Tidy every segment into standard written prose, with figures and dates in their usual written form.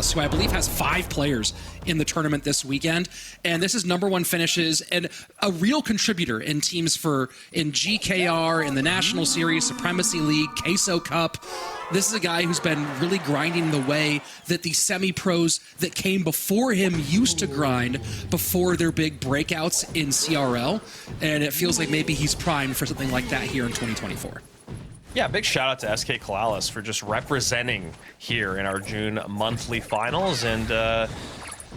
Corrales, who I believe has 5 players in the tournament this weekend. And this is #1 finishes and a real contributor in teams in GKR, in the National Series, Supremacy League, Queso Cup. This is a guy who's been really grinding the way that the semi-pros that came before him used to grind before their big breakouts in CRL. And it feels like maybe he's primed for something like that here in 2024. Yeah, big shout out to SK Corrales for just representing here in our June monthly finals. And a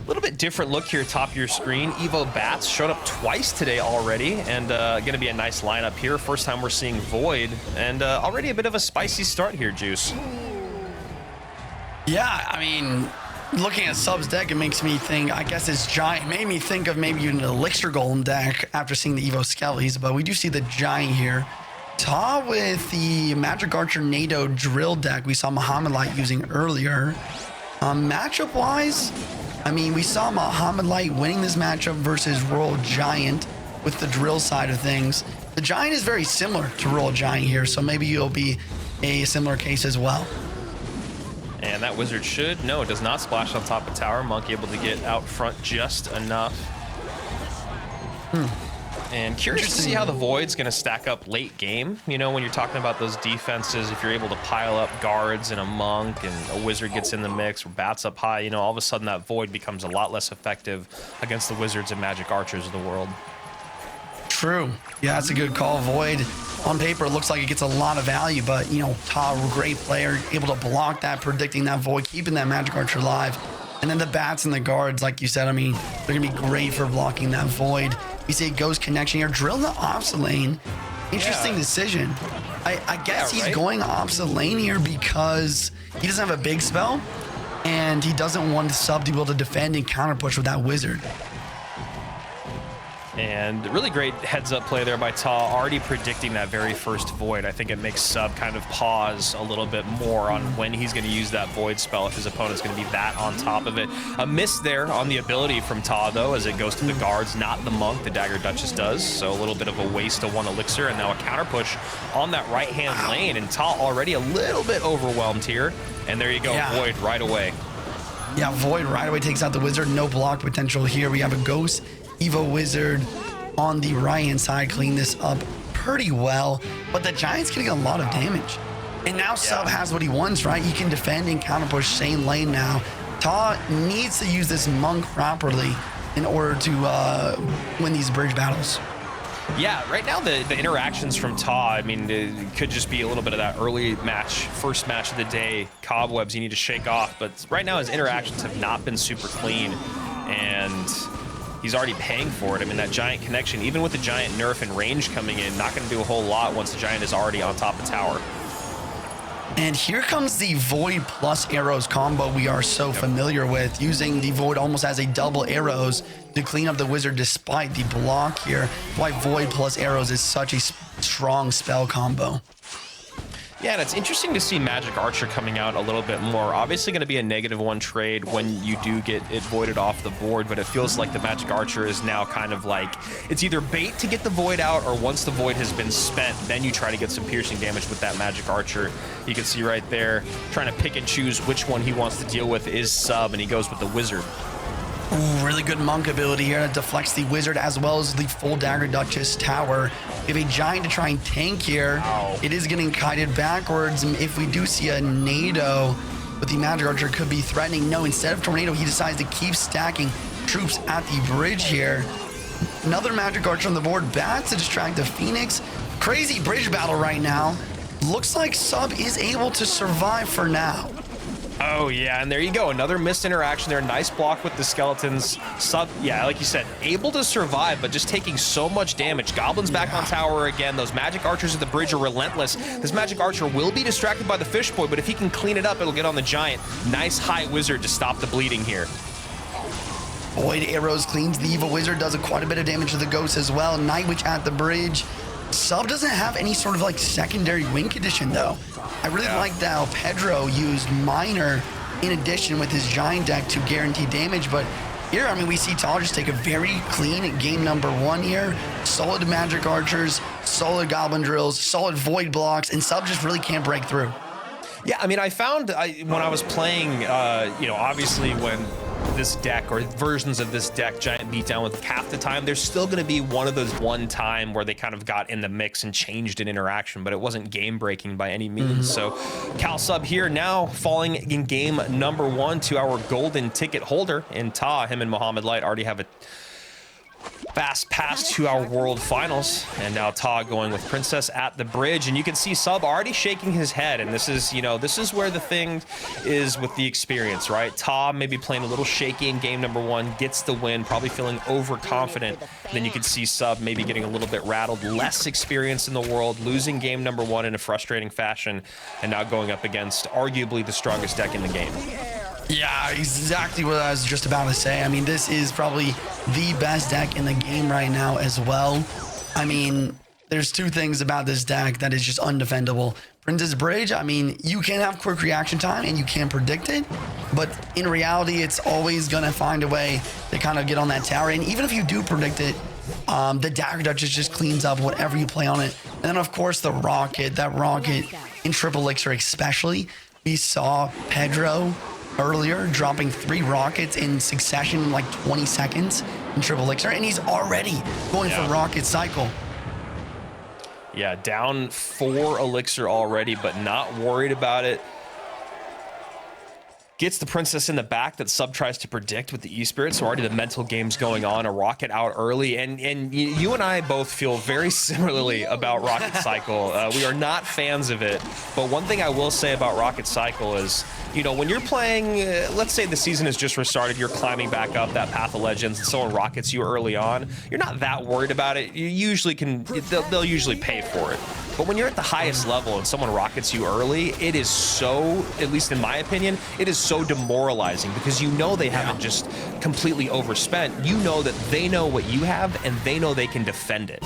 little bit different look here top of your screen. Evo Bats showed up twice today already, and going to be a nice lineup here. First time we're seeing Void, and already a bit of a spicy start here, Juice. Yeah, I mean, looking at Sub's deck, it makes me think, I guess it's Giant. Made me think of maybe an Elixir Golem deck after seeing the Evo Skellies, but we do see the Giant here. Ta with the Magic Archer NATO drill deck we saw Muhammad Light using earlier. Matchup-wise, I mean, we saw Muhammad Light winning this matchup versus Royal Giant with the drill side of things. The Giant is very similar to Royal Giant here, so maybe it'll be a similar case as well. And that Wizard no, it does not splash on top of tower. Monk able to get out front just enough. And curious to see how the Void's going to stack up late game. You know, when you're talking about those defenses, if you're able to pile up guards and a Monk and a Wizard gets in the mix or bats up high, you know, all of a sudden that Void becomes a lot less effective against the Wizards and Magic Archers of the world. True. Yeah, that's a good call. Void, on paper, it looks like it gets a lot of value, but, you know, Ta, great player, able to block that, predicting that Void, keeping that Magic Archer alive. And then the bats and the guards, like you said, I mean, they're going to be great for blocking that Void. We see a Ghost connection here. Drill the opposite lane. Interesting decision. I guess he's going opposite lane here because he doesn't have a big spell, and he doesn't want Sub to be able to defend and counter push with that Wizard. And really great heads-up play there by Ta, already predicting that very first Void. I think it makes Sub kind of pause a little bit more on when he's going to use that Void spell if his opponent's going to be that on top of it. A miss there on the ability from Ta, though, as it goes to the guards, not the Monk, the Dagger Duchess does. So a little bit of a waste of 1 Elixir, and now a counter push on that right-hand lane. And Ta already a little bit overwhelmed here. And there you go, Void right away. Yeah, Void right away takes out the Wizard. No block potential here. We have a Ghost Evo Wizard on the right-hand side, clean this up pretty well, but the Giant's getting a lot of damage. And now Sub has what he wants, right? He can defend and counter push same lane now. Ta needs to use this Monk properly in order to win these bridge battles. Yeah, right now the interactions from Ta, I mean, it could just be a little bit of that early match, first match of the day, cobwebs you need to shake off, but right now his interactions have not been super clean, and he's already paying for it. I mean, that Giant connection, even with the Giant nerf and range coming in, not going to do a whole lot once the Giant is already on top of tower. And here comes the Void plus Arrows combo we are so familiar with, using the Void almost as a double Arrows to clean up the Wizard despite the block here. Why Void plus Arrows is such a strong spell combo. Yeah, and it's interesting to see Magic Archer coming out a little bit more. Obviously going to be a -1 trade when you do get it voided off the board, but it feels like the Magic Archer is now kind of like, it's either bait to get the Void out, or once the Void has been spent, then you try to get some piercing damage with that Magic Archer. You can see right there, trying to pick and choose which one he wants to deal with is Sub, and he goes with the Wizard. Ooh, really good Monk ability here that deflects the Wizard as well as the full Dagger Duchess tower. We have a Giant to try and tank here. It is getting kited backwards, and if we do see a NATO with the Magic Archer, could be threatening. No, instead of Tornado, he decides to keep stacking troops at the bridge here. Another Magic Archer on the board. Bats to distract the Phoenix. Crazy bridge battle right now. Looks like Sub is able to survive for now. Oh, yeah, and there you go. Another missed interaction there. Nice block with the skeletons. Sub, yeah, like you said, able to survive, but just taking so much damage. Goblins back on tower again. Those Magic Archers at the bridge are relentless. This Magic Archer will be distracted by the Fish Boy, but if he can clean it up, it'll get on the Giant. Nice high Wizard to stop the bleeding here. Void Arrows cleans the Evil Wizard, does quite a bit of damage to the Ghost as well. Night Witch at the bridge. Sub doesn't have any sort of like secondary win condition though. I really like that how Pedro used Miner in addition with his Giant deck to guarantee damage, but here, I mean, we see Ta just take a very clean game #1 here. Solid Magic Archers, solid Goblin Drills, solid Void blocks, and Sub just really can't break through. Yeah, I mean, I found when I was playing, you know, obviously when this deck or versions of this deck giant beatdown with half the time, there's still going to be one of those one time where they kind of got in the mix and changed an interaction, but it wasn't game breaking by any means. So Cal Sub here now falling in game number 1 to our golden ticket holder in Ta. Him and Mohamed Light already have a fast pass to our world finals, and now Ta going with Princess at the bridge, and you can see Sub already shaking his head, and this is, you know, this is where the thing is with the experience, right? Ta maybe playing a little shaky in game number 1, gets the win, probably feeling overconfident. Then you can see Sub maybe getting a little bit rattled, less experience in the world, losing game number 1 in a frustrating fashion, and now going up against arguably the strongest deck in the game. Yeah, exactly what I was just about to say. I mean, this is probably the best deck in the game right now as well. I mean, there's two things about this deck that is just undefendable. Princess Bridge, I mean, you can have quick reaction time and you can predict it, but in reality, it's always going to find a way to kind of get on that tower. And even if you do predict it, the Dagger Duchess just cleans up whatever you play on it. And then, of course, the Rocket, that Rocket in Triple Elixir especially. We saw Pedro earlier dropping 3 rockets in succession in like 20 seconds in Triple Elixir, and he's already going for Rocket Cycle. Yeah, down 4 Elixir already, but not worried about it. Gets the Princess in the back that Sub tries to predict with the E-Spirit, so already the mental game's going on, a Rocket out early, and you and I both feel very similarly about Rocket Cycle. We are not fans of it, but one thing I will say about Rocket Cycle is, you know, when you're playing, let's say the season has just restarted, you're climbing back up that Path of Legends, and someone rockets you early on, you're not that worried about it. You usually can, they'll usually pay for it. But when you're at the highest level and someone rockets you early, it is so, at least in my opinion, it is so demoralizing, because you know they haven't just completely overspent. You know that they know what you have and they know they can defend it.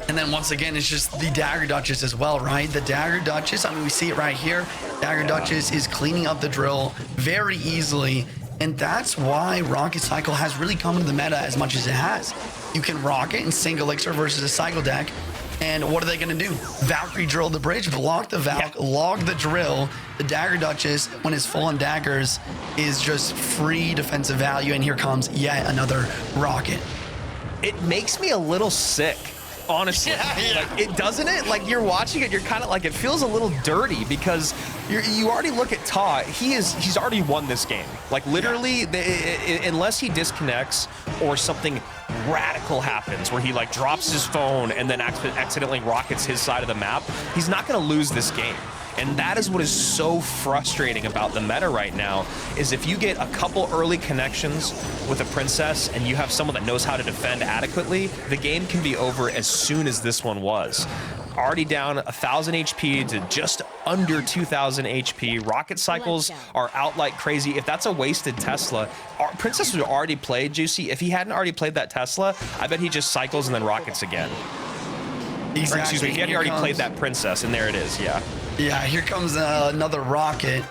And then once again, it's just the Dagger Duchess as well, right? The Dagger Duchess, I mean, we see it right here. Dagger Duchess is cleaning up the drill very easily. And that's why Rocket Cycle has really come into the meta as much as it has. You can rocket and sink Elixir versus a Cycle deck. And what are they going to do? Valkyrie drill the bridge, block the Valk, log the drill. The Dagger Duchess, when it's full on daggers, is just free defensive value. And here comes yet another rocket. It makes me a little sick, honestly. Like, it doesn't it? Like, you're watching it, you're kind of like, it feels a little dirty, because you already look at Ta. He's already won this game. Like, literally, unless he disconnects or something radical happens where he like drops his phone and then accidentally rockets his side of the map, he's not going to lose this game. And that is what is so frustrating about the meta right now, is if you get a couple early connections with a Princess and you have someone that knows how to defend adequately, the game can be over as soon as this one was. Already down 1,000 HP to just under 2,000 HP. Rocket Cycles are out like crazy. If that's a wasted Tesla, Princess would already played, Juicy. If he hadn't already played that Tesla, I bet he just cycles and then rockets again. Exactly. Or, excuse me, he had already played that Princess, and there it is, yeah. Yeah, here comes another rocket.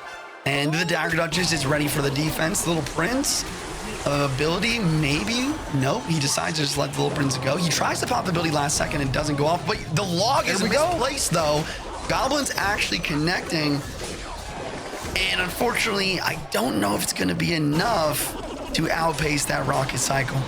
And the Dagger Duchess is ready for the defense. Little Prince, ability, maybe. Nope, he decides to just let the Little Prince go. He tries to pop the ability last second and doesn't go off, but the log is misplaced though. Goblin's actually connecting. And unfortunately, I don't know if it's going to be enough to outpace that Rocket Cycle.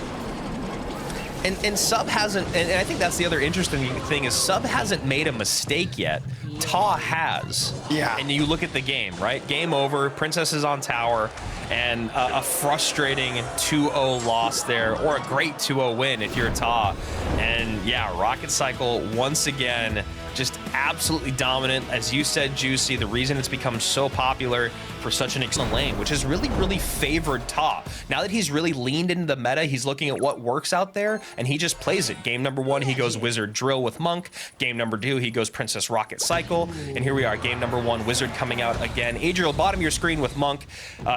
And Sub hasn't, and I think that's the other interesting thing, is Sub hasn't made a mistake yet. Ta has. Yeah. And you look at the game, right? Game over, Princess is on tower, and a frustrating 2-0 loss there, or a great 2-0 win if you're Ta. And yeah, Rocket Cycle, once again, just absolutely dominant. As you said, Juicy, the reason it's become so popular for such an excellent lane, which has really, really favored Ta. Now that he's really leaned into the meta, he's looking at what works out there, and he just plays it. Game number 1, he goes Wizard Drill with Monk. Game number 2, he goes Princess Rocket Cycle. And here we are, game number 1, Wizard coming out again. Adriel, bottom of your screen with Monk.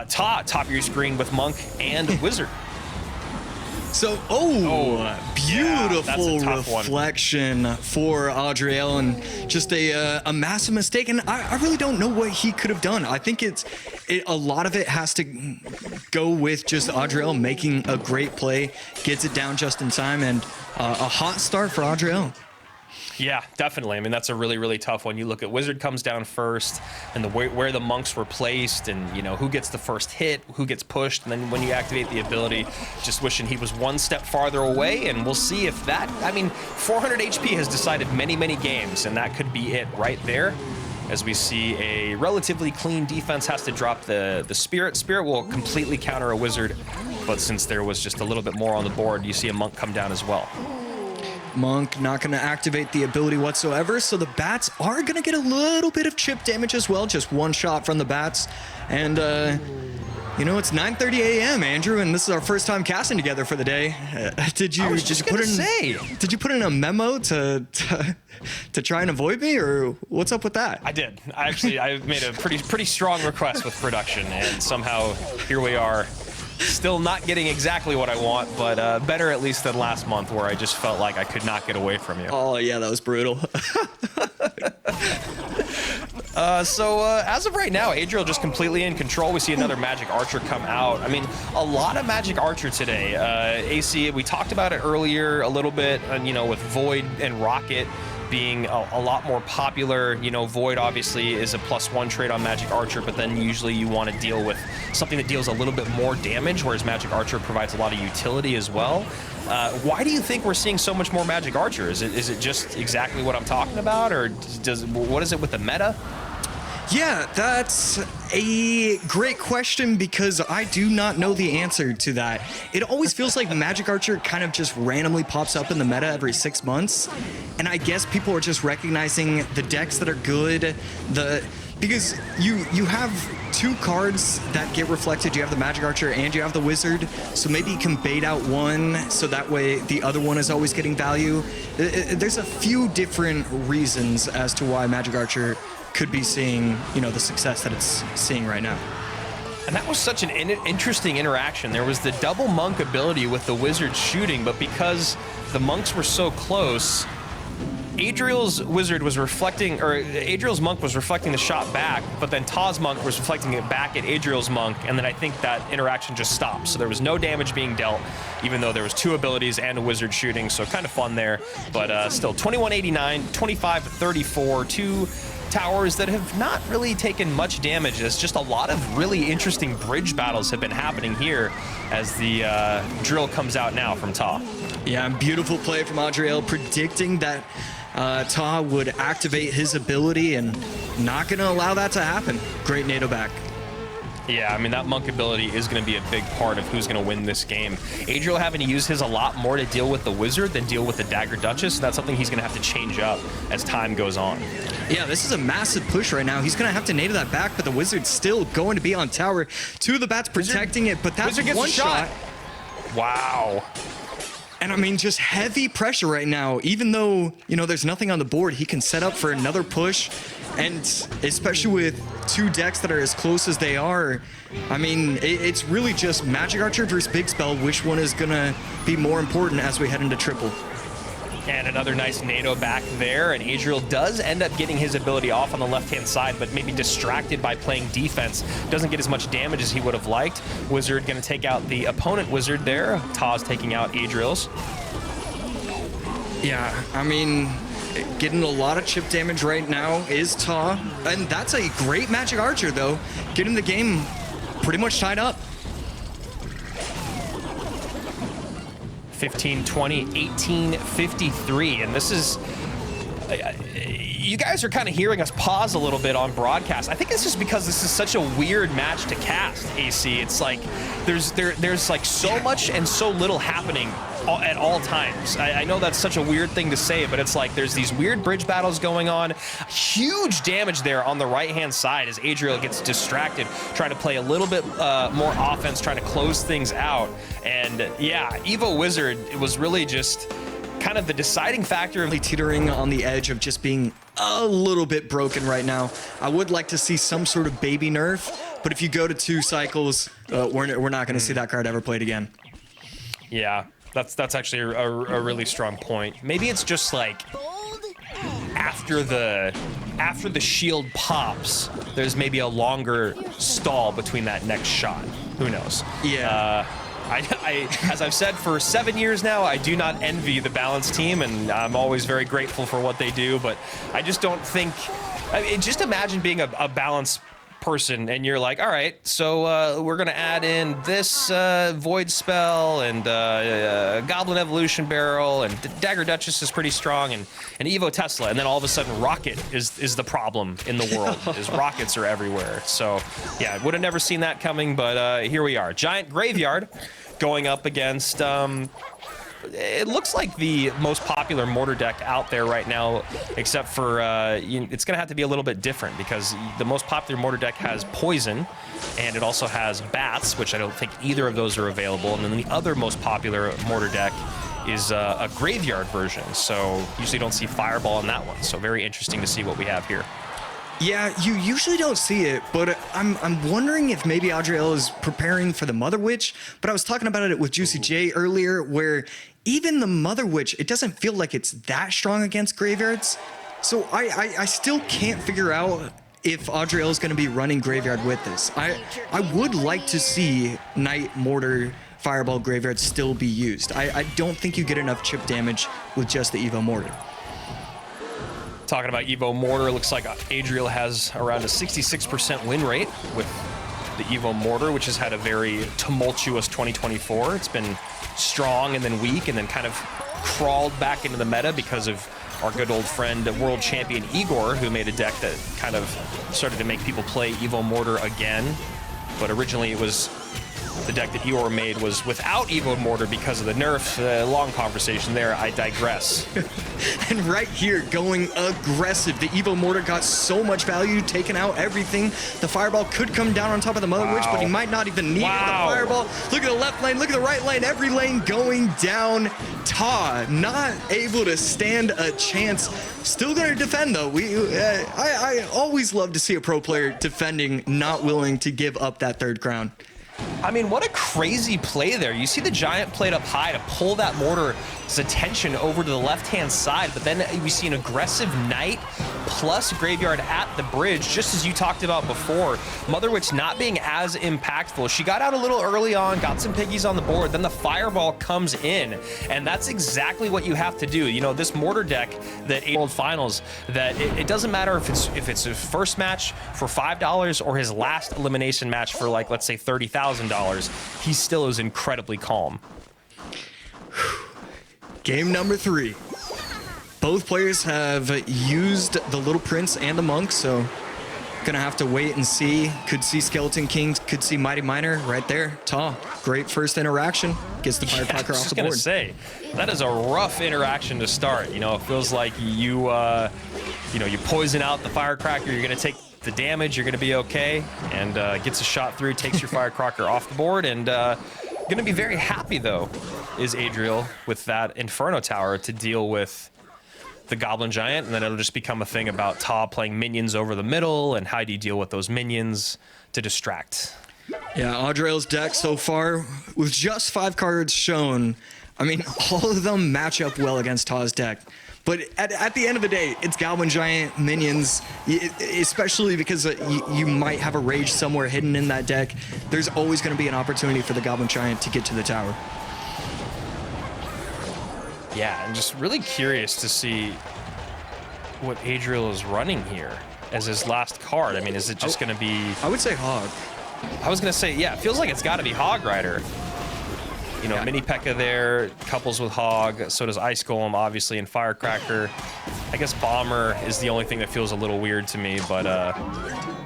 Ta, top of your screen with Monk and Wizard. So, beautiful reflection for Adriel, and just a massive mistake. And I really don't know what he could have done. I think a lot of it has to go with just Adriel making a great play, gets it down just in time, and a hot start for Adriel. Yeah, definitely. I mean, that's a really, really tough one. You look at Wizard comes down first, and where the monks were placed, and who gets the first hit, who gets pushed, and then when you activate the ability, just wishing he was one step farther away, and we'll see if that. I mean, 400 HP has decided many, many games, and that could be it right there. As we see a relatively clean defense has to drop the Spirit. Spirit will completely counter a Wizard, but since there was just a little bit more on the board, you see a Monk come down as well. Monk not going to activate the ability whatsoever, so the bats are going to get a little bit of chip damage as well, just one shot from the bats. And, it's 9:30 a.m., Andrew, and this is our first time casting together for the day. Did you put in a memo to try and avoid me, or what's up with that? I did. I made a pretty strong request with production, and somehow here we are. Still not getting exactly what I want, but better at least than last month where I just felt like I could not get away from you. Oh, yeah, that was brutal. So as of right now, Adriel just completely in control. We see another Magic Archer come out. I mean, a lot of Magic Archer today. AC, we talked about it earlier a little bit, with Void and Rocket being a lot more popular. Void obviously is a +1 trade on Magic Archer, but then usually you want to deal with something that deals a little bit more damage, whereas Magic Archer provides a lot of utility as well. Why do you think we're seeing so much more Magic Archer? Is it just exactly what I'm talking about, or what is it with the meta? Yeah, that's a great question because I do not know the answer to that. It always feels like Magic Archer kind of just randomly pops up in the meta every 6 months. And I guess people are just recognizing the decks that are good, because you have two cards that get reflected. You have the Magic Archer and you have the Wizard, so maybe you can bait out one so that way the other one is always getting value. There's a few different reasons as to why Magic Archer could be seeing, the success that it's seeing right now. And that was such an interesting interaction. There was the double Monk ability with the Wizard shooting, but because the Monks were so close, Adriel's Wizard was reflecting, or Adriel's Monk was reflecting the shot back, but then Taw's Monk was reflecting it back at Adriel's Monk, and then I think that interaction just stopped. So there was no damage being dealt, even though there was two abilities and a Wizard shooting, so kind of fun there. But still, 2189, 25-34, two towers that have not really taken much damage. It's just a lot of really interesting bridge battles have been happening here as the drill comes out now from Taw. Yeah, beautiful play from Adriel, predicting that Taw would activate his ability and not going to allow that to happen. Great NATO back. Yeah, I mean, that Monk ability is going to be a big part of who's going to win this game. Adriel having to use his a lot more to deal with the Wizard than deal with the Dagger Duchess. That's something he's going to have to change up as time goes on. Yeah, this is a massive push right now. He's going to have to NATO that back, but the Wizard's still going to be on tower. Two of the bats protecting it, but that's Wizard gets one a shot. Wow. And I mean, just heavy pressure right now. Even though, there's nothing on the board, he can set up for another push. And especially with two decks that are as close as they are, I mean, it's really just Magic Archer versus Big Spell. Which one is going to be more important as we head into triple? And another nice NATO back there, and Adriel does end up getting his ability off on the left-hand side, but maybe distracted by playing defense. Doesn't get as much damage as he would have liked. Wizard going to take out the opponent Wizard there. Taw's taking out Adriel's. Yeah, I mean, getting a lot of chip damage right now is Taw, and that's a great Magic Archer, though. Getting the game pretty much tied up. 15-20, 18-53, and this is... You guys are kind of hearing us pause a little bit on broadcast. I think it's just because this is such a weird match to cast, AC. It's like there's like so much and so little happening at all times. I know that's such a weird thing to say, but it's like there's these weird bridge battles going on. Huge damage there on the right-hand side as Adriel gets distracted, trying to play a little bit more offense, trying to close things out. And yeah, Evo Wizard, it was really just kind of the deciding factor. Teetering on the edge of just being a little bit broken right now. I would like to see some sort of baby nerf, but if you go to 2 cycles, we're not going to see that card ever played again. Yeah, that's actually a really strong point. Maybe it's just like after the shield pops, there's maybe a longer stall between that next shot. Who knows? Yeah. as I've said for 7 years now, I do not envy the balanced team, and I'm always very grateful for what they do. But I just don't think. I mean, just imagine being a balanced person, and you're like, all right, so we're gonna add in this Void Spell and Goblin Evolution Barrel, and Dagger Duchess is pretty strong, and Evo Tesla, and then all of a sudden Rocket is the problem in the world. Is rockets are everywhere. So yeah, would have never seen that coming, but here we are. Giant Graveyard going up against it looks like the most popular mortar deck out there right now, except for it's going to have to be a little bit different, because the most popular mortar deck has Poison, and it also has Bats, which I don't think either of those are available. And then the other most popular mortar deck is a Graveyard version, so usually don't see Fireball in that one. So very interesting to see what we have here. Yeah, you usually don't see it, but I'm wondering if maybe Adriel is preparing for the Mother Witch. But I was talking about it with Juicy J earlier, where even the Mother Witch, it doesn't feel like it's that strong against graveyards. So I still can't figure out if Adriel is going to be running Graveyard with this. I would like to see Knight, Mortar, Fireball, Graveyard still be used. I don't think you get enough chip damage with just the Evo Mortar. Talking about Evo Mortar, looks like Adriel has around a 66% win rate with the Evo Mortar, which has had a very tumultuous 2024. It's been strong and then weak and then kind of crawled back into the meta because of our good old friend, world champion Igor, who made a deck that kind of started to make people play Evo Mortar again. But originally it was the deck that Igor made was without Evo Mortar because of the nerf. Long conversation there, I digress. And right here, going aggressive. The Evo Mortar got so much value, taking out everything. The Fireball could come down on top of the Mother Witch, but he might not even need the Fireball. Look at the left lane, look at the right lane, every lane going down. Ta, not able to stand a chance. Still gonna defend though. I always love to see a pro player defending, not willing to give up that third crown. I mean, what a crazy play there. You see the Giant played up high to pull that Mortar's attention over to the left-hand side, but then we see an aggressive Knight plus Graveyard at the bridge, just as you talked about before. Mother Witch not being as impactful. She got out a little early on, got some piggies on the board, then the Fireball comes in, and that's exactly what you have to do. You know, this Mortar deck that World Finals, that it doesn't matter if it's his first match for $5 or his last elimination match for, like, let's say $30,000, he still is incredibly calm. Game number 3. Both players have used the Little Prince and the Monk, so gonna have to wait and see. Could see Skeleton King, could see Mighty Miner right there. Ta, great first interaction. Gets the Firecracker off the board. I was gonna say, that is a rough interaction to start. You know, it feels like you poison out the Firecracker, you're gonna take the damage, you're gonna be okay, and gets a shot through, takes your Firecracker off the board, and gonna be very happy though is Adriel with that Inferno Tower to deal with the Goblin Giant, and then it'll just become a thing about Ta playing minions over the middle, and how do you deal with those minions to distract. Yeah, Adriel's deck so far, with just 5 cards shown, I mean, all of them match up well against Ta's deck. But at the end of the day, it's Goblin Giant minions, especially because you might have a Rage somewhere hidden in that deck. There's always going to be an opportunity for the Goblin Giant to get to the tower. Yeah, I'm just really curious to see what Adriel is running here as his last card. I mean, is it just going to be... I would say Hog. I was going to say, yeah, it feels like it's got to be Hog Rider. You know, yeah. Mini P.E.K.K.A. there, couples with Hog, so does Ice Golem, obviously, and Firecracker. I guess Bomber is the only thing that feels a little weird to me, but,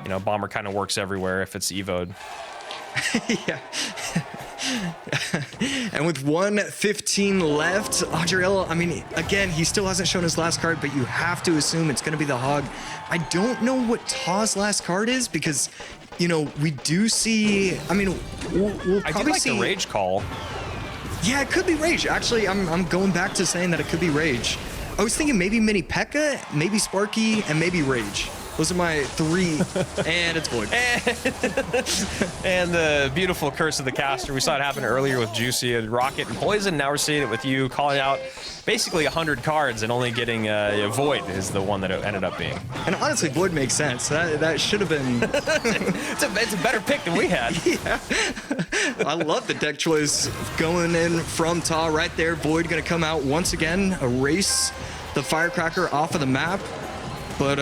you know, Bomber kind of works everywhere if it's Evo'd. Yeah. And with 1:15 left, Adriel, I mean, again, he still hasn't shown his last card, but you have to assume it's going to be the Hog. I don't know what Ta's last card is, because, you know, we do see, I mean, we'll probably see... the Rage Call. Yeah, it could be Rage. Actually, I'm going back to saying that it could be Rage. I was thinking maybe Mini P.E.K.K.A., maybe Sparky, and maybe Rage. Those are my 3, and it's Void. And the beautiful curse of the caster. We saw it happen earlier with Juicy and Rocket and Poison. Now we're seeing it with you calling out basically 100 cards and only getting Void is the one that it ended up being. And honestly, Void makes sense. That should have been... It's a better pick than we had. Yeah. I love the deck choice going in from Ta right there. Void going to come out once again, erase the Firecracker off of the map. But...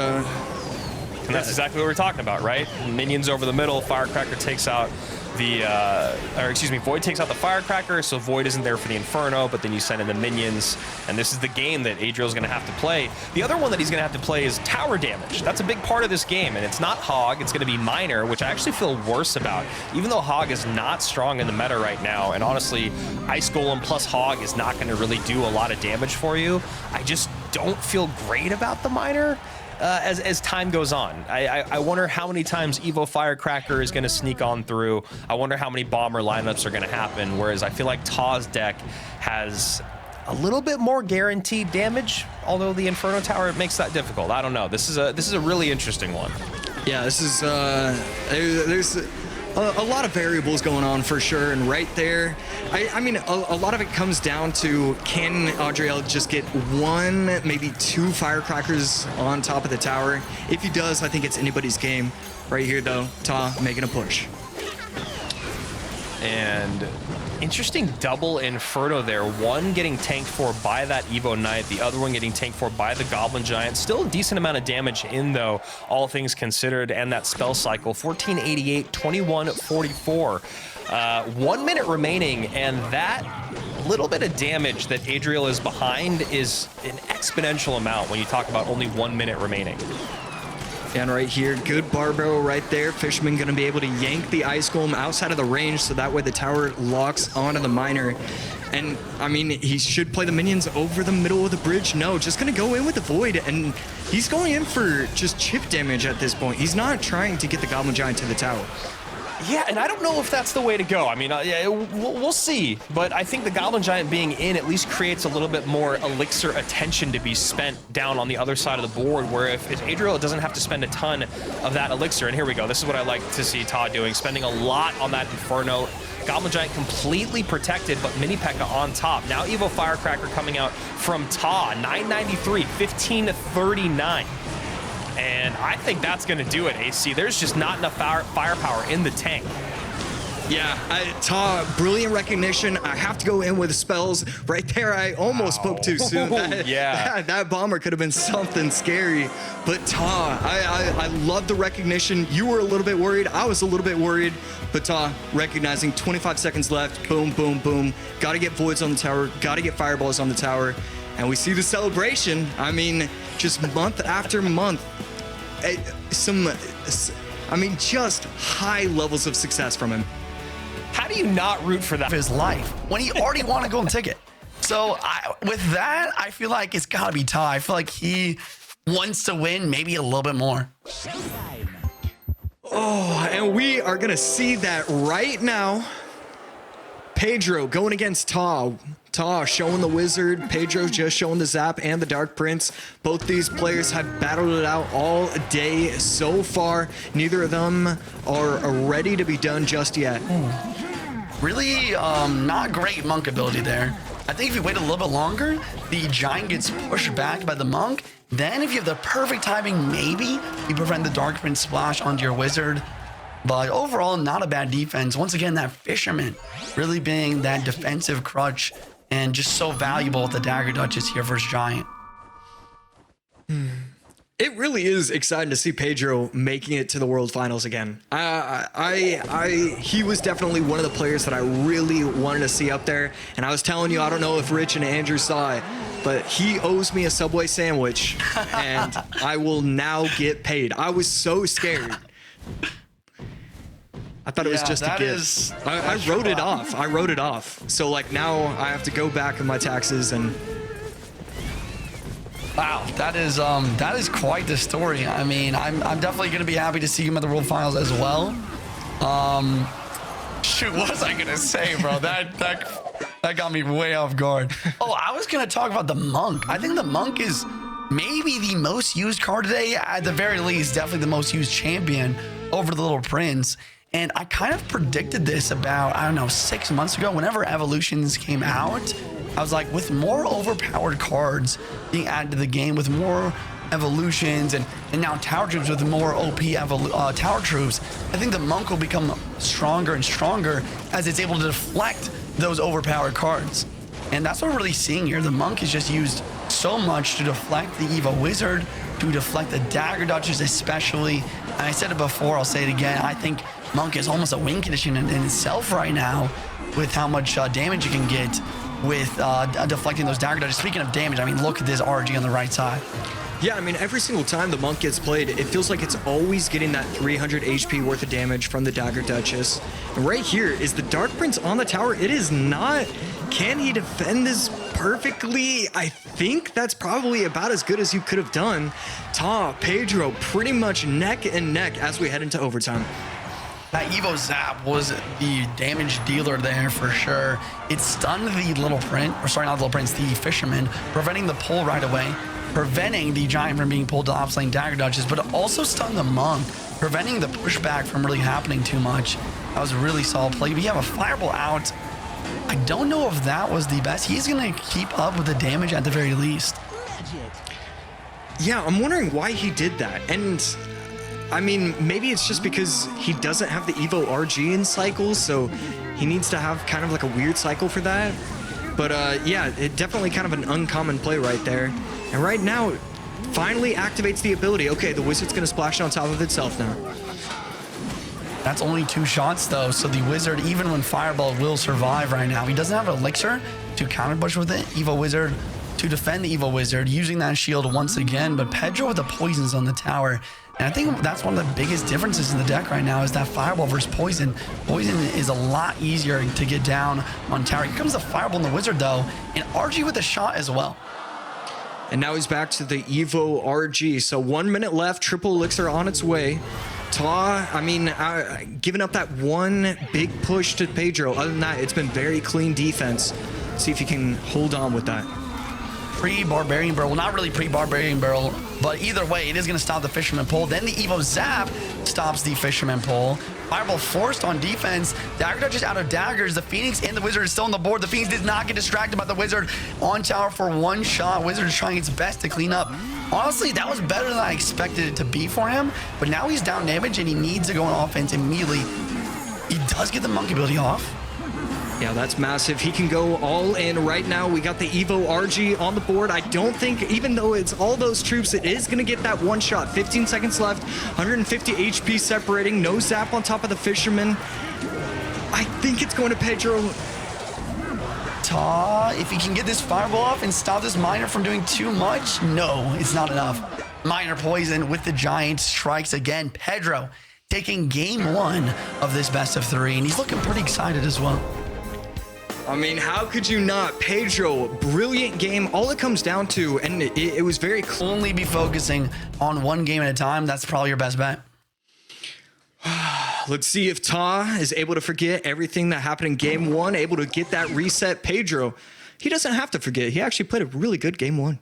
And that's exactly what we're talking about, right? Minions over the middle, Firecracker takes out Void takes out the Firecracker, so Void isn't there for the Inferno, but then you send in the minions, and this is the game that Adriel's going to have to play. The other one that he's going to have to play is tower damage. That's a big part of this game, and it's not Hog, it's going to be Miner, which I actually feel worse about. Even though Hog is not strong in the meta right now, and honestly, Ice Golem plus Hog is not going to really do a lot of damage for you, I just don't feel great about the Miner. As time goes on. I wonder how many times Evo Firecracker is going to sneak on through. I wonder how many Bomber lineups are going to happen, whereas I feel like Ta's deck has a little bit more guaranteed damage, although the Inferno Tower makes that difficult. I don't know. This is a really interesting one. Yeah, this is there's a lot of variables going on for sure, and right there, I mean, a lot of it comes down to, can Adriel just get 1, maybe 2 Firecrackers on top of the tower? If he does, I think it's anybody's game. Right here, though, Ta making a push. And interesting double Inferno there. One getting tanked for by that Evo Knight, the other one getting tanked for by the Goblin Giant. Still a decent amount of damage in, though, all things considered, and that spell cycle. 1488, 2144. 1 minute remaining, and that little bit of damage that Adriel is behind is an exponential amount when you talk about only 1 minute remaining. And right here, good Barbaro right there. Fisherman going to be able to yank the Ice Golem outside of the range, so that way the tower locks onto the Miner. And, I mean, he should play the minions over the middle of the bridge. No, just going to go in with the Void, and he's going in for just chip damage at this point. He's not trying to get the Goblin Giant to the tower. Yeah, and I don't know if that's the way to go. I mean, yeah, we'll see. But I think the Goblin Giant being in at least creates a little bit more elixir attention to be spent down on the other side of the board, where if Adriel doesn't have to spend a ton of that elixir. And here we go. This is what I like to see Ta doing, spending a lot on that Inferno. Goblin Giant completely protected, but Mini P.E.K.K.A on top. Now Evo Firecracker coming out from Ta, 993, 1539. And I think that's going to do it, AC. There's just not enough firepower in the tank. Yeah, Ta, brilliant recognition. I have to go in with spells. Right there, I almost spoke too soon. That bomber could have been something scary. But Ta, I love the recognition. You were a little bit worried. I was a little bit worried. But Ta, recognizing 25 seconds left. Boom, boom, boom. Got to get voids on the tower. Got to get fireballs on the tower. And we see the celebration. I mean, just month after month. Just high levels of success from him. How do you not root for that? Of his life when he already won a golden ticket. So with that, I feel like it's got to be Ta. I feel like he wants to win maybe a little bit more. Oh, and we are going to see that right now. Pedro going against Ta. Ta showing the Wizard, Pedro just showing the Zap and the Dark Prince. Both these players have battled it out all day so far. Neither of them are ready to be done just yet. Really not great Monk ability there. I think if you wait a little bit longer, the Giant gets pushed back by the Monk. Then if you have the perfect timing, maybe you prevent the Dark Prince splash onto your Wizard. But overall, not a bad defense. Once again, that Fisherman really being that defensive crutch and just so valuable with the Dagger Duchess here versus Giant. It really is exciting to see Pedro making it to the World Finals again. He was definitely one of the players that I really wanted to see up there. And I was telling you, I don't know if Rich and Andrew saw it, but he owes me a Subway sandwich, and I will now get paid. I was so scared. I thought it was just a gift. I wrote it off. I wrote it off. So like now I have to go back in my taxes and. Wow, that is quite the story. I mean, I'm definitely gonna be happy to see him at the World Finals as well. Shoot, what was I gonna say, bro? That got me way off guard. Oh, I was gonna talk about the Monk. I think the Monk is maybe the most used card today, at the very least, definitely the most used champion over the Little Prince. And I kind of predicted this about, I don't know, 6 months ago, whenever Evolutions came out. I was like, with more overpowered cards being added to the game, with more evolutions and now tower troops with more OP tower troops, I think the Monk will become stronger and stronger as it's able to deflect those overpowered cards. And that's what we're really seeing here. The Monk is just used so much to deflect the Evo Wizard, to deflect the Dagger Duchess especially. And I said it before, I'll say it again. I think Monk is almost a win condition in itself right now with how much damage you can get with deflecting those Dagger Duchess. Speaking of damage, I mean, look at this RG on the right side. Yeah, I mean, every single time the Monk gets played, it feels like it's always getting that 300 HP worth of damage from the Dagger Duchess. And right here is the Dark Prince on the tower. It is not... Can he defend this perfectly? I think that's probably about as good as you could have done. Ta, Pedro, pretty much neck and neck as we head into overtime. That Evo Zap was the damage dealer there for sure. It stunned the Little Prince, or sorry, not the Little Prince, the Fisherman, preventing the pull right away, preventing the Giant from being pulled to off-lane Dagger Duchess, but it also stunned the Monk, preventing the pushback from really happening too much. That was a really solid play. We have a Fireball out. I don't know if that was the best. He's going to keep up with the damage at the very least. Yeah, I'm wondering why he did that. And I mean, maybe it's just because he doesn't have the Evo RG in cycles, so he needs to have kind of like a weird cycle for that. But yeah, it definitely kind of an uncommon play right there. And right now, it finally activates the ability. Okay, the Wizard's going to splash on top of itself now. That's only 2 shots though, so the Wizard, even when Fireball, will survive right now. He doesn't have an Elixir to counterpush with it. Evo Wizard to defend the Evo Wizard, using that shield once again, but Pedro with the poisons on the tower. And I think that's one of the biggest differences in the deck right now is that Fireball versus Poison. Poison is a lot easier to get down on tower. Here comes the Fireball and the Wizard though, and RG with a shot as well. And now he's back to the Evo RG. So 1 minute left, triple elixir on its way. Ta, I mean, giving up that one big push to Pedro. Other than that, it's been very clean defense. See if he can hold on with that. Pre-Barbarian Barrel, well, not really pre-Barbarian Barrel, but either way, it is going to stop the Fisherman pull. Then the Evo Zap stops the Fisherman pull. Fireball forced on defense. Dagger Duchess out of daggers. The Phoenix and the Wizard is still on the board. The Phoenix did not get distracted by the Wizard on tower for 1 shot. Wizard is trying its best to clean up. Honestly, that was better than I expected it to be for him, but now he's down damage and he needs to go on offense immediately. He does get the Monk ability off. Yeah, that's massive. He can go all in right now. We got the Evo RG on the board. I don't think, even though it's all those troops, it is going to get that 1 shot. 15 seconds left, 150 HP separating, no zap on top of the Fisherman. I think it's going to Pedro. Ta, if he can get this Fireball off and stop this Miner from doing too much, no, it's not enough. Miner Poison with the Giant strikes again. Pedro taking game 1 of this best of 3, and he's looking pretty excited as well. I mean, how could you not? Pedro, brilliant game. All it comes down to, and it was very clear. Only be focusing on 1 game at a time. That's probably your best bet. Let's see if Ta is able to forget everything that happened in game 1, able to get that reset. Pedro, he doesn't have to forget. He actually played a really good game 1.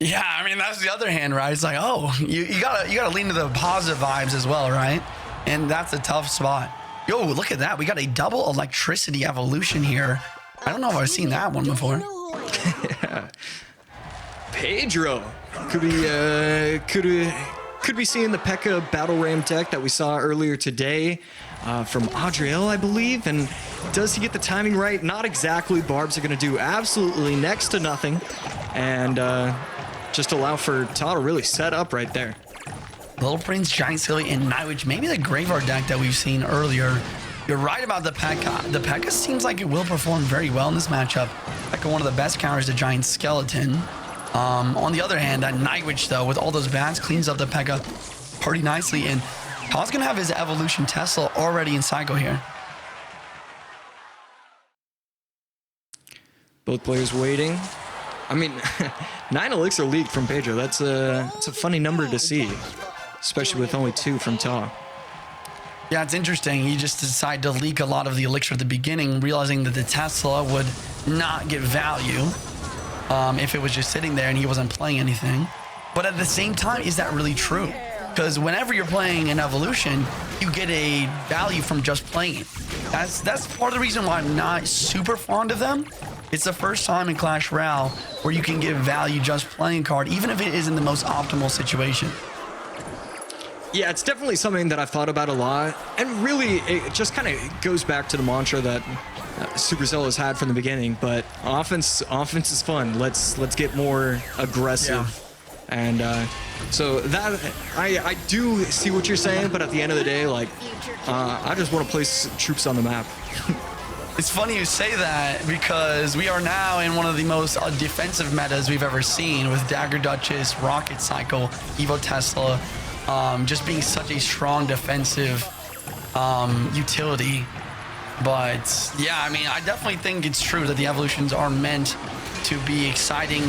Yeah, I mean, that's the other hand, right? It's like, oh, you gotta lean to the positive vibes as well, right? And that's a tough spot. Yo, look at that. We got a double electricity evolution here. I don't know if I've seen that one before. Yeah. Pedro could be seeing the P.E.K.K.A. Battle Ram deck that we saw earlier today from Adriel, I believe. And does he get the timing right? Not exactly. Barbs are going to do absolutely next to nothing. And just allow for Ta to really set up right there. Little Prince, Giant Silly, and Nightwitch, maybe the Graveyard deck that we've seen earlier. You're right about the P.E.K.K.A. The P.E.K.K.A. seems like it will perform very well in this matchup. P.E.K.K.A. one of the best counters to Giant Skeleton. On the other hand, that Nightwitch, though, with all those bats, cleans up the P.E.K.K.A. pretty nicely. And Ta's going to have his Evolution Tesla already in cycle here. Both players waiting. I mean, 9 elixir leak from Pedro. That's a funny number to see, especially with only 2 from Ta. Yeah, it's interesting. He just decided to leak a lot of the elixir at the beginning, realizing that the Tesla would not get value. if it was just sitting there and he wasn't playing anything. But at the same time, is that really true? Because whenever you're playing an evolution, you get a value from just playing it. That's part of the reason why I'm not super fond of them. It's the first time in Clash Royale where you can get value just playing a card, even if it isn't the most optimal situation. Yeah, it's definitely something that I've thought about a lot. And really, it just kind of goes back to the mantra that Supercell has had from the beginning. But offense is fun. Let's get more aggressive. Yeah. And so that I do see what you're saying, but at the end of the day, like I just want to place troops on the map. It's funny you say that because we are now in one of the most defensive metas we've ever seen with Dagger Duchess, Rocket Cycle, Evo Tesla, just being such a strong defensive utility. But yeah, I mean, I definitely think it's true that the evolutions are meant to be exciting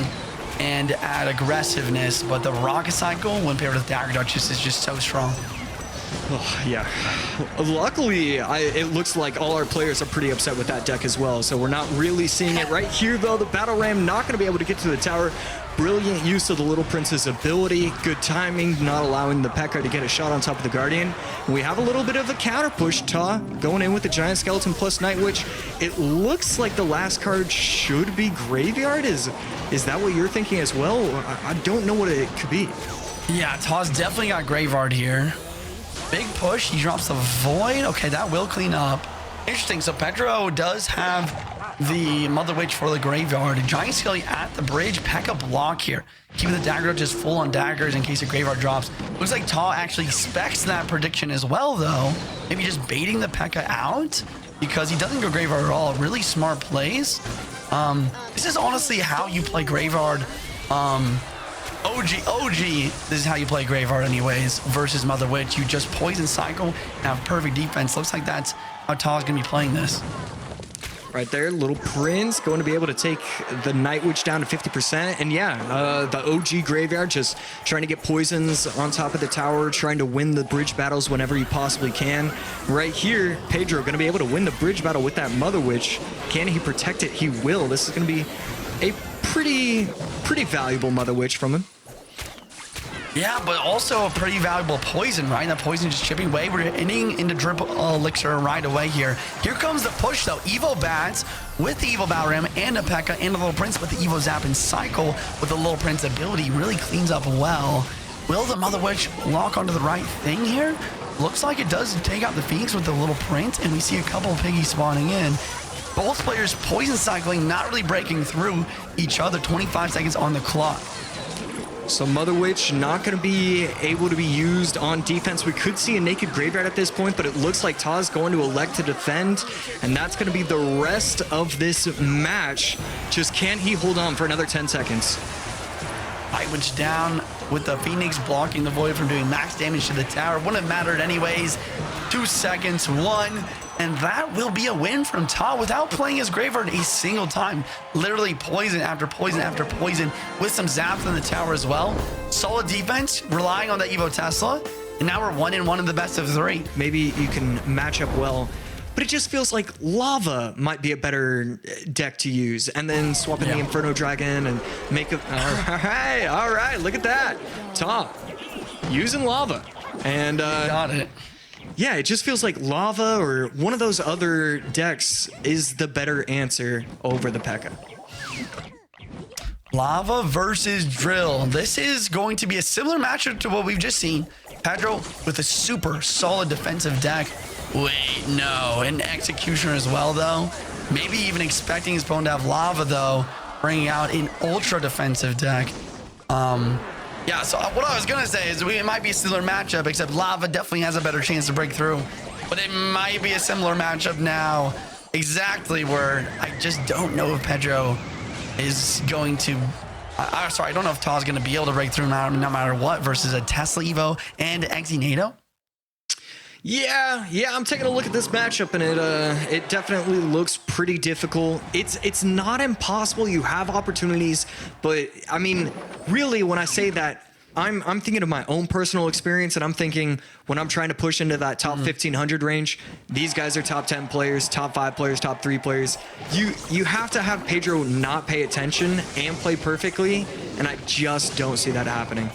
and add aggressiveness, but the Rocket Cycle when paired with Dagger Duchess is just so strong. Oh, yeah. Luckily, it looks like all our players are pretty upset with that deck as well, so we're not really seeing it right here, though. The Battle Ram not going to be able to get to the tower. Brilliant use of the Little Prince's ability. Good timing, not allowing the P.E.K.K.A. to get a shot on top of the Guardian. We have a little bit of a counter push. Ta going in with the Giant Skeleton plus Night Witch. It looks like the last card should be Graveyard. Is that what you're thinking as well? I don't know what it could be. Yeah, Ta's definitely got Graveyard here. Big push. He drops the Void. Okay, that will clean up. Interesting. So Pedro does have the Mother Witch for the Graveyard. Giant Skelly at the bridge. P.E.K.K.A. block here. Keeping the dagger just full on daggers in case the Graveyard drops. Looks like Ta actually specs that prediction as well, though. Maybe just baiting the P.E.K.K.A. out because he doesn't go Graveyard at all. Really smart plays. This is honestly how you play Graveyard. OG, this is how you play Graveyard anyways, versus Mother Witch. You just poison cycle and have perfect defense. Looks like that's how Ta's gonna be playing this. Right there, Little Prince going to be able to take the Night Witch down to 50%. And yeah, the OG Graveyard just trying to get poisons on top of the tower, trying to win the bridge battles whenever you possibly can. Right here, Pedro going to be able to win the bridge battle with that Mother Witch. Can he protect it? He will. This is going to be a pretty valuable Mother Witch from him. Yeah, but also a pretty valuable poison, right? That poison just chipping away. We're ending into drip elixir right away here. Here comes the push, though. Evo Bats with the Evo Battle Ram and a P.E.K.K.A. and the Little Prince with the Evo Zap and Cycle with the Little Prince ability. Really cleans up well. Will the Mother Witch lock onto the right thing here? Looks like it does take out the Phoenix with the Little Prince, and we see a couple of piggies spawning in. Both players poison cycling, not really breaking through each other. 25 seconds on the clock. So Mother Witch not going to be able to be used on defense. We could see a naked Graveyard at this point, but it looks like Ta's going to elect to defend, and that's going to be the rest of this match. Just can't he hold on for another 10 seconds? Night Witch down with the Phoenix blocking the Void from doing max damage to the tower. Wouldn't have mattered anyways. 2 seconds, 1. And that will be a win from Ta without playing his Graveyard a single time. Literally poison after poison after poison with some zaps in the tower as well. Solid defense, relying on that Evo Tesla. And now we're 1-1 in the best of 3. Maybe you can match up well, but it just feels like Lava might be a better deck to use. And then swap in the Inferno Dragon and make a... All right, look at that. Ta using Lava. And got it. yeah, it just feels like Lava or one of those other decks is the better answer over the P.E.K.K.A. Lava versus Drill. This is going to be a similar matchup to what we've just seen. Pedro with a super solid defensive deck. Wait, no, an Executioner as well, though. Maybe even expecting his opponent to have Lava, though, bringing out an ultra defensive deck. Yeah, so what I was gonna say is it might be a similar matchup, except Lava definitely has a better chance to break through. But it might be a similar matchup now, exactly where I just don't know if Pedro is going to... sorry, I don't know if Ta's going to be able to break through no matter what versus a Tesla Evo and Exinato. Yeah, I'm taking a look at this matchup, and it definitely looks pretty difficult. It's not impossible. You have opportunities, but I mean, really, when I say that, I'm thinking of my own personal experience, and I'm thinking when I'm trying to push into that top 1,500 range, these guys are top 10 players, top 5 players, top 3 players. You have to have Pedro not pay attention and play perfectly, and I just don't see that happening.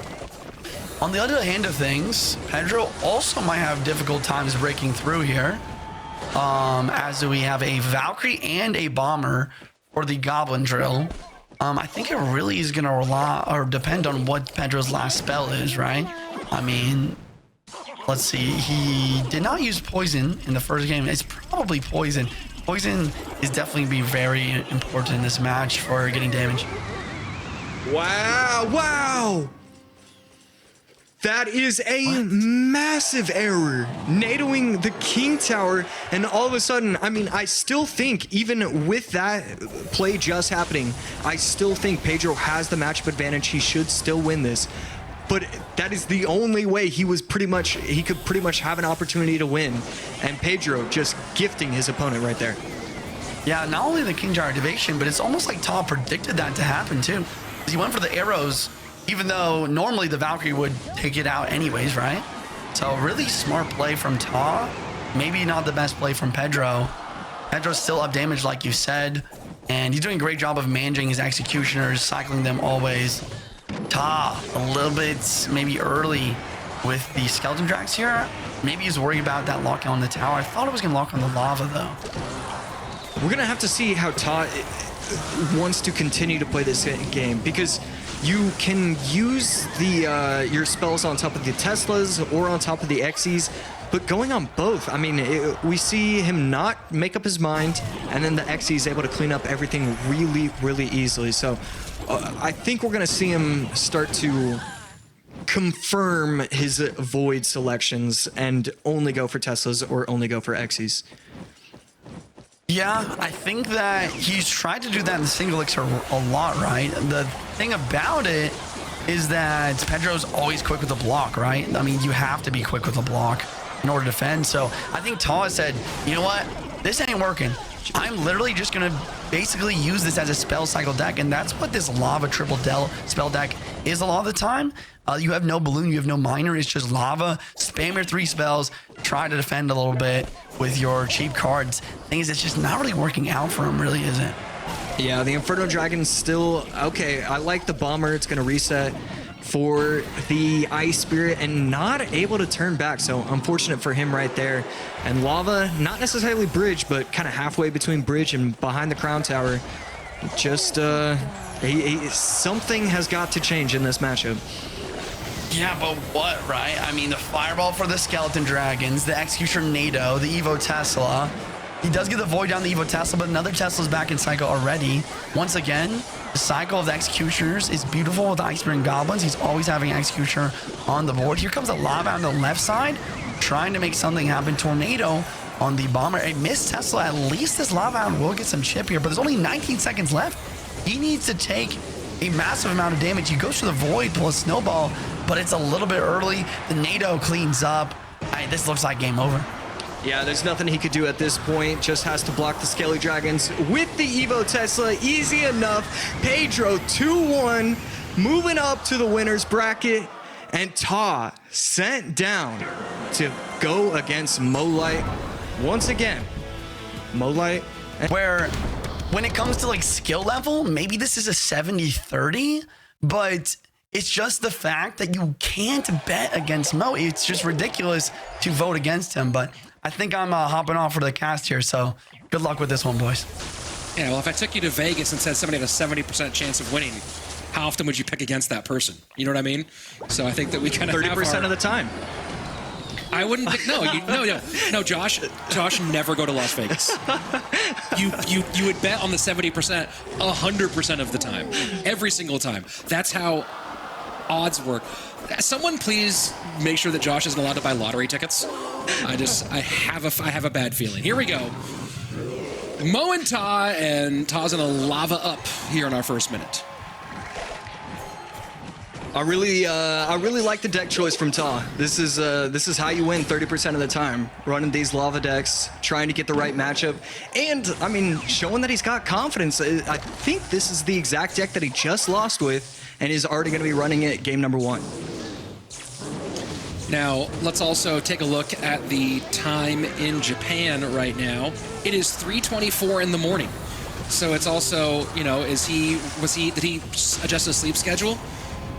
On the other hand of things, Pedro also might have difficult times breaking through here, as we have a Valkyrie and a Bomber for the Goblin Drill. I think it really is going to rely or depend on what Pedro's last spell is, right? I mean, let's see. He did not use Poison in the first game. It's probably Poison. Poison is definitely be very important in this match for getting damage. Wow. That is a massive error. NATOing the King Tower, and all of a sudden, I mean, I still think, even with that play just happening, I still think Pedro has the matchup advantage. He should still win this. But that is the only way he could pretty much have an opportunity to win. And Pedro just gifting his opponent right there. Yeah, not only the King Tower activation, but it's almost like Todd predicted that to happen too. He went for the arrows, even though normally the Valkyrie would take it out anyways, right? So really smart play from Ta. Maybe not the best play from Pedro. Pedro's still up damage like you said, and he's doing a great job of managing his executioners, cycling them always. Ta, a little bit maybe early with the skeleton drags here. Maybe he's worried about that lockout on the tower. I thought it was gonna lock on the lava though. We're gonna have to see how Ta wants to continue to play this game, because you can use the your spells on top of the Teslas or on top of the Xyz, but going on both, I mean, we see him not make up his mind, and then the Xyz is able to clean up everything really, really easily. So I think we're going to see him start to confirm his Void selections and only go for Teslas or only go for Xyz. Yeah, I think that he's tried to do that in the single elixir a lot, right? The thing about it is that Pedro's always quick with the block, right? I mean, you have to be quick with the block in order to defend. So I think Ta said, you know what? This ain't working. I'm literally just going to basically use this as a spell cycle deck, and that's what this Lava Triple Del spell deck is a lot of the time. You have no balloon, you have no miner, it's just lava. Spam your 3 spells, try to defend a little bit with your cheap cards. Thing is, it's just not really working out for him, really, is it? Yeah, the Inferno Dragon's still okay. I like the Bomber. It's going to reset for the Ice Spirit and not able to turn back. So unfortunate for him right there. And Lava, not necessarily bridge, but kind of halfway between bridge and behind the Crown Tower. Just something has got to change in this matchup. Yeah, but what, right? I mean, the Fireball for the Skeleton Dragons, the Executioner NATO, the Evo Tesla. He does get the Void down the Evo Tesla, but another Tesla's back in cycle already. Once again, the cycle of the Executioners is beautiful with the Ice Spirit and Goblins. He's always having an Executioner on the board. Here comes a Lava on the left side, trying to make something happen. Tornado on the Bomber. A missed Tesla. At least this Lava Hound will get some chip here, but there's only 19 seconds left. He needs to take a massive amount of damage. He goes for the Void plus Snowball, but it's a little bit early. The NATO cleans up. This looks like game over. Yeah, there's nothing he could do at this point. Just has to block the Scaly Dragons with the Evo Tesla. Easy enough. Pedro 2-1, moving up to the winner's bracket. And Ta sent down to go against Molite once again. Molite. Where when it comes to like skill level, maybe this is a 70-30, but it's just the fact that you can't bet against Mo. It's just ridiculous to vote against him, but I think I'm hopping off for the cast here, so good luck with this one, boys. Yeah, well, if I took you to Vegas and said somebody had a 70% chance of winning, how often would you pick against that person? You know what I mean? So I think that we kind of 30% of the time. I wouldn't pick, no, Josh, never go to Las Vegas. You would bet on the 70% 100% of the time, every single time. That's how odds work. Someone please make sure that Josh isn't allowed to buy lottery tickets. I have a bad feeling. Here we go. Mo and Ta, and Ta's in a lava up here in our first minute. I really like the deck choice from Ta. This is how you win 30% of the time, running these lava decks, trying to get the right matchup, and I mean, showing that he's got confidence. I think this is the exact deck that he just lost with, and is already going to be running it game number 1. Now, let's also take a look at the time in Japan right now. It is 3:24 in the morning. So it's also, you know, did he adjust his sleep schedule?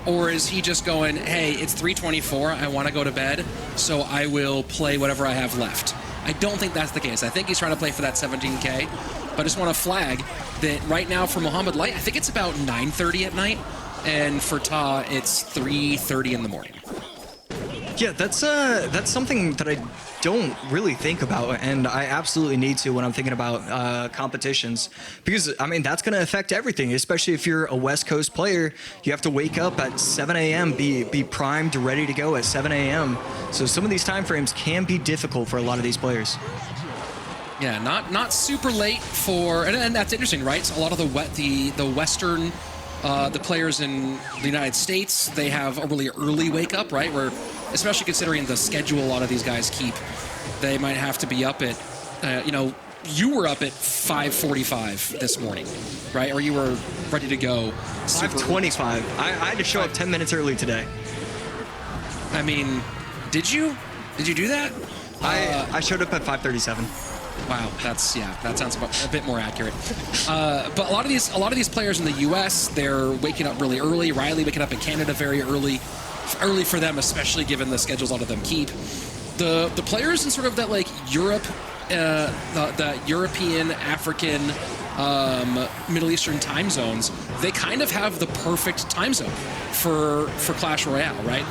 Or is he just going, hey, it's 3:24, I want to go to bed, so I will play whatever I have left? I don't think that's the case. I think he's trying to play for that 17K. But I just want to flag that right now for Mohamed Light, I think it's about 9:30 at night. And for Ta, it's 3:30 in the morning. Yeah, that's something that I don't really think about, and I absolutely need to when I'm thinking about competitions, because I mean that's going to affect everything, especially if you're a West Coast player. You have to wake up at 7 a.m., be primed, ready to go at 7 a.m. So some of these time frames can be difficult for a lot of these players. Yeah, not super late for, and that's interesting, right? So a lot of the Western. The players in the United States, they have a really early wake up, right? Where, especially considering the schedule a lot of these guys keep, they might have to be up at, you were up at 5:45 this morning, right? Or you were ready to go. 5:25. I had to show up 10 minutes early today. I mean, did you do that? I showed up at 5:37. Wow, that sounds a bit more accurate. But a lot of these players in the U.S., they're waking up really early. Riley waking up in Canada very early for them, especially given the schedules a lot of them keep. The players in sort of that like Europe, the European, African, Middle Eastern time zones, they kind of have the perfect time zone for Clash Royale, right?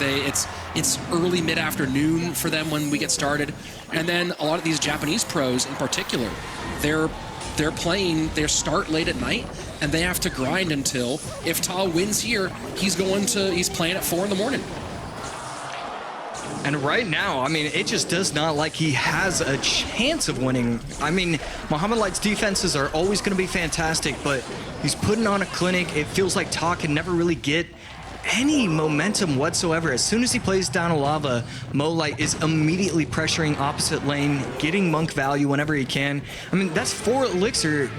It's early mid-afternoon for them when we get started, and then a lot of these Japanese pros in particular, they're playing, they start late at night, and they have to grind until, if Ta wins here, he's playing at 4 in the morning. And right now, I mean, it just does not like he has a chance of winning. I mean, Mohamed Light's defenses are always going to be fantastic, but he's putting on a clinic. It feels like Ta can never really get any momentum whatsoever. As soon as he plays down a lava, Mo Light is immediately pressuring opposite lane, getting monk value whenever he can. I mean, that's 4 elixir.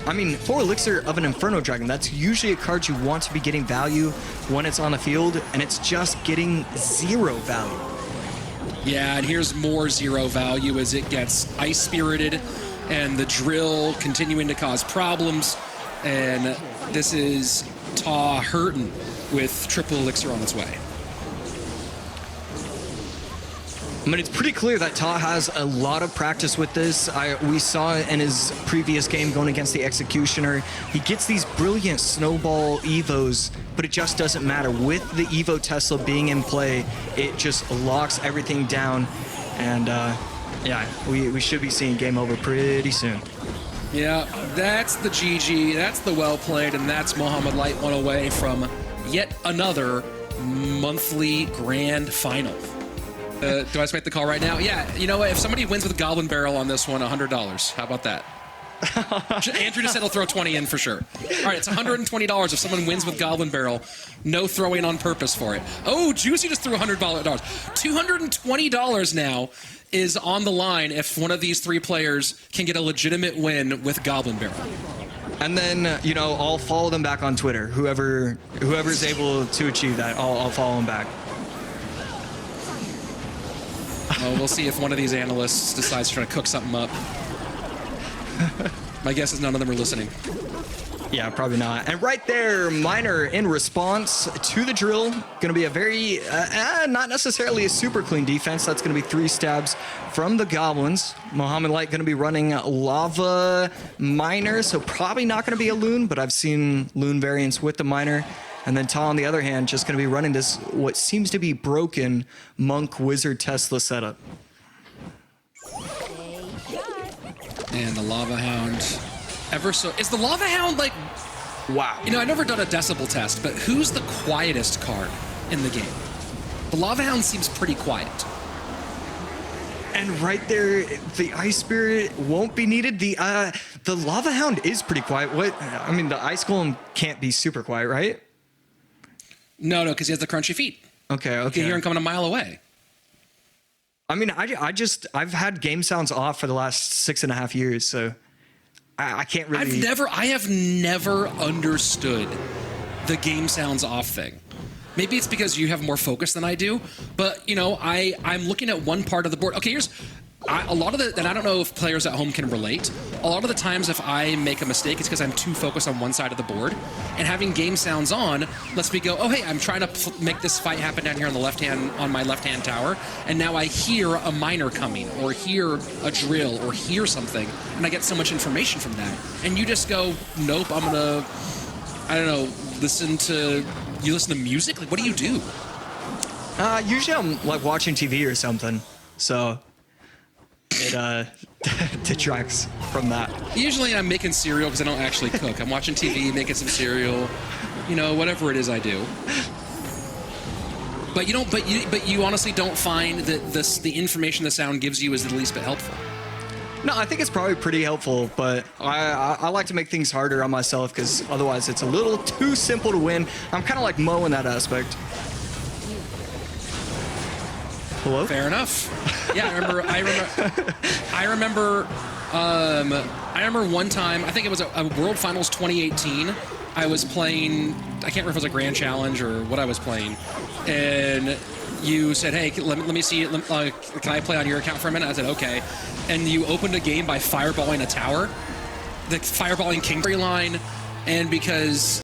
I mean, 4 elixir of an Inferno Dragon. That's usually a card you want to be getting value when it's on the field, and it's just getting 0 value. Yeah, and here's more 0 value as it gets Ice Spirited, and the drill continuing to cause problems, and this is Ta hurting with triple elixir on its way. I mean, it's pretty clear that Ta has a lot of practice with this. We saw it in his previous game going against the Executioner. He gets these brilliant snowball evos, but it just doesn't matter. With the Evo Tesla being in play, it just locks everything down. And yeah, we should be seeing game over pretty soon. Yeah, that's the GG, that's the well played, and that's Mohamed Light one away from yet another monthly grand final. Do I just make the call right now? Yeah, you know what? If somebody wins with Goblin Barrel on this one, $100. How about that? Andrew just said he'll throw 20 in for sure. All right, it's $120 if someone wins with Goblin Barrel. No throwing on purpose for it. Oh, Juicy just threw $100. $220 now is on the line if one of these 3 players can get a legitimate win with Goblin Barrel. And then, I'll follow them back on Twitter. Whoever's able to achieve that, I'll follow them back. Well, we'll see if one of these analysts decides to try to cook something up. My guess is none of them are listening. Yeah, probably not. And right there, Miner in response to the drill. Going to be a very, not necessarily a super clean defense. That's going to be 3 stabs from the Goblins. Mohamed Light going to be running Lava Miner, so probably not going to be a Loon, but I've seen Loon variants with the Miner. And then Ta, on the other hand, just going to be running this, what seems to be broken Monk Wizard Tesla setup. And the Lava Hound. Is the Lava Hound like... Wow. I've never done a decibel test, but who's the quietest card in the game? The Lava Hound seems pretty quiet. And right there, the Ice Spirit won't be needed. The Lava Hound is pretty quiet. The Ice Golem can't be super quiet, right? No, because he has the crunchy feet. Okay, You can hear him coming a mile away. I mean, I've had game sounds off for the last 6.5 years, so I can't really. I have never understood the game sounds off thing. Maybe it's because you have more focus than I do, but you know, I'm looking at one part of the board. Okay, a lot of the, and I don't know if players at home can relate. A lot of the times, if I make a mistake, it's because I'm too focused on one side of the board, and having game sounds on lets me go, oh hey, I'm trying to make this fight happen down here on the left hand, on my left hand tower, and now I hear a miner coming, or hear a drill, or hear something, and I get so much information from that. And you just go, nope, I'm gonna, I don't know, listen to music. Like, what do you do? Usually I'm like watching TV or something, so it detracts from that. Usually I'm making cereal because I don't actually cook. I'm watching TV, making some cereal, you know, whatever it is I do. But you don't. But you honestly don't find that the information the sound gives you is the least bit helpful. No, I think it's probably pretty helpful, but I like to make things harder on myself because otherwise it's a little too simple to win. I'm kind of like Mo in that aspect. Hello? Fair enough. Yeah, I remember one time, I think it was a World Finals 2018. I was playing, I can't remember if it was a Grand Challenge or what I was playing, and you said, hey, let me see, can I play on your account for a minute? I said, okay. And you opened a game by fireballing a tower, the fireballing Kingbury line, and because